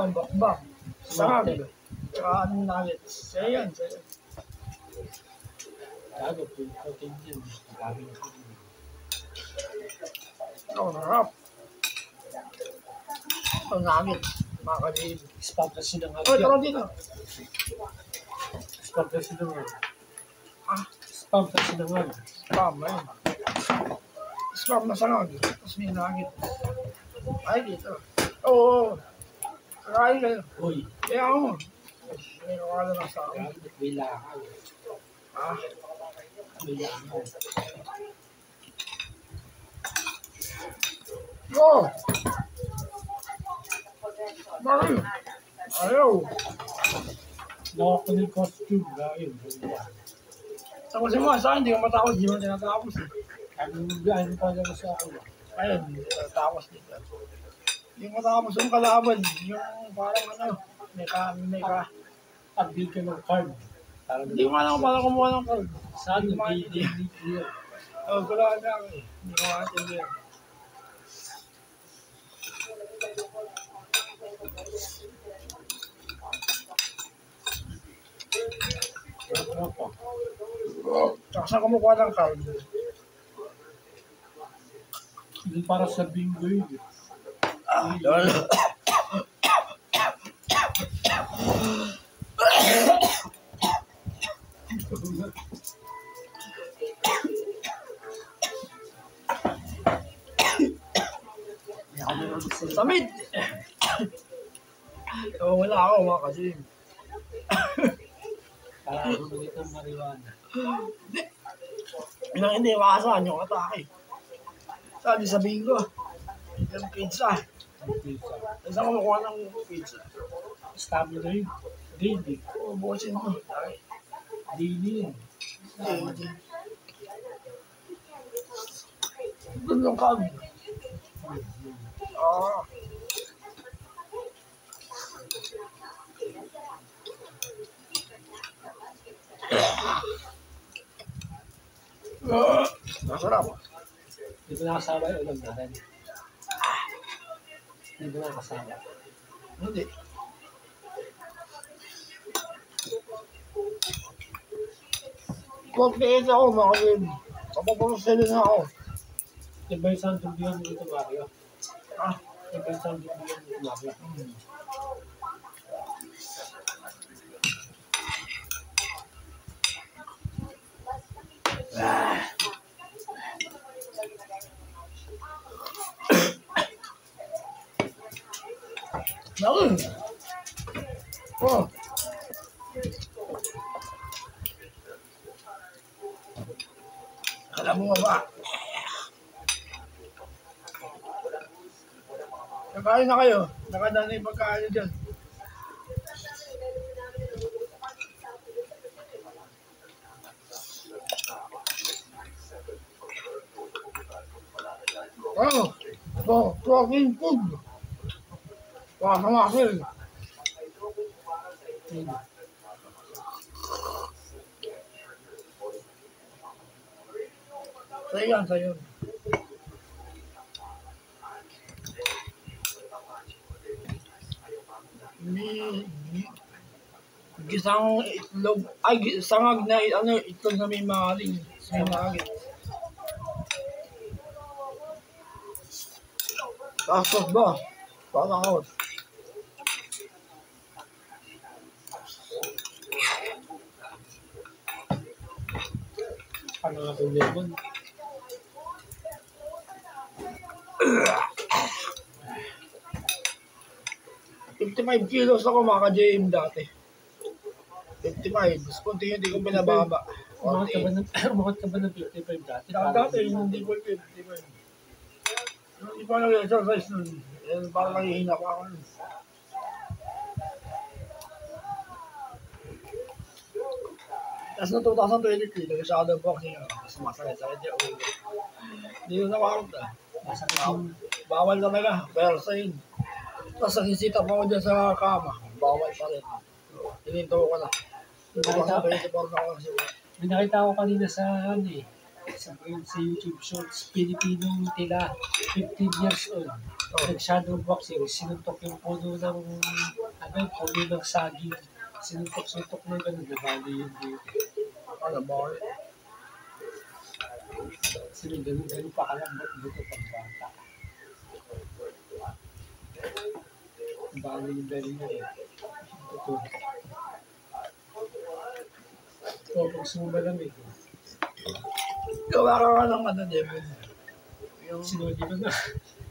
ang bakbak. Sangag. Tsaka anong nuggets. Saya yan. Gago, protein yan. Maraming Harap. Ang nuggets. Makakaliin. spam kasi ng Oh, taro dito. Spam kasi ng Spam, ayun. Spam na sangag. Tapos may nuggets. Ay, dito. Oo. Kakain kayo. Uy, Kaya ako. May nakakala na sa akin. gago, may lakal. May lakal. Go! Bakit? Ayaw. Nakaka ng costume, gawin. Tapos yung mga sa akin, hindi ko matapos. Hindi mo tinatapos eh. Ano pa lang sa ako. Ayun, hindi ko tinatapos dito. Hindi ko matapos yung kalaban. Yung parang ano, may ka. Update ka ng card. Hindi ko alam kung paano kumuha ng card. Saan Hindi yung ko maintindihan. DDD? Gulaan na ako eh. Hindi ko maintindihan. Tsaka saan kumukuha ng card? Hindi para sa bingo yun. Lolo. Samid! Wala ako mga kasi. Para bumalik ng marijuana. Hindi makasahan yung atake. Sabi sabihin ko, yung pizza. Saan ko makuha ng pizza? Stamina yun. Daily. Bukasin mo. Daily yun. Doon yung kami. Masarap. Hindi ko nakasama yung ulam natin. Hindi ko nakasama. Hindi. Pag-iit ako mga game. Kapapagsalin na ako. Iba yung sandong biyan mo dito, Mario. Ah, Iba yung sandong biyan mo dito, Mario. Naku! Oh! Alam mo ba? Nakain na kayo. Nakadaan na yung pagkain dyan. Oh! Talking food! Wakamakin! Sa'yo. Gisang itlog, sangag na itlog na may maling, may magit. Tapos ba? Pakakot. Ano nga itong lemon? $55 kilos ako mga ka-JM dati. 55. Kunti hindi ko pinababa. Umakot ka ba ng 55 dati? Dati hindi ko 55. Hindi pa nag-exercise nun. Parang nangihina pa ako nun. Tapos noong 2023, nag-shadow boxing ako. Tapos masakit-sakit yung ulo. Hindi ko nakarot ah. Bawal talaga. Pero sa'yo. Tapos nagsisita pa ako dyan sa kama. Bawal pa rin. Tininto ko na. May nakita ko kanina sa sa YouTube Shorts, Pilipinong tila 15 years old. nag-shadow boxing, sinuntok yung puno ng, puno ng saging. Sinuntok-suntok na gano'n, nabali yun dito. Ano ba? Kasi ganun pa kalambot dito pag bata. Bali yung dali na eh. Ito. O, pag sumalamig. Gawa ka nga ng ano, Devin. Yung Sinodi ko na.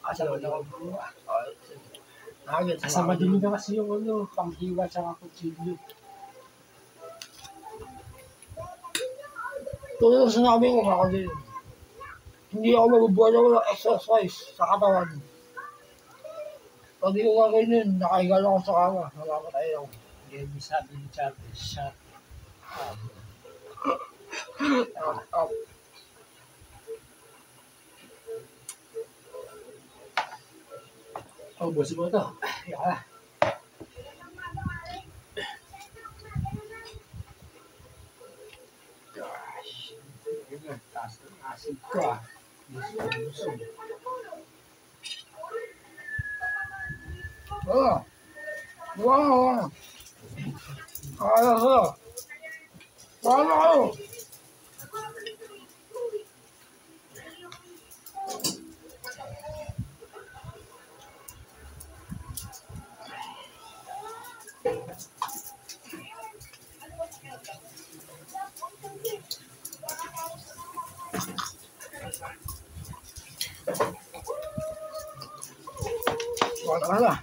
asawa na ako. Nakagit Sa madilim na kasi yung panghiwa tsaka kutsilyo. Tulad ng sinabi ko kakagin. Hindi ako mabubuhay ako ng exercise sa katawan. Pag di ko gagawin yun, nakahiga lang ako sa kama. Namamatay ako. Hindi sabi ni Charlie, shut up. Up. Oh, busi mo ito. Yaka. Gosh. Ayun na, taas ng acid ko ah. Busog. Wala. Wala. Kaya sa. Paano kayo? Wala.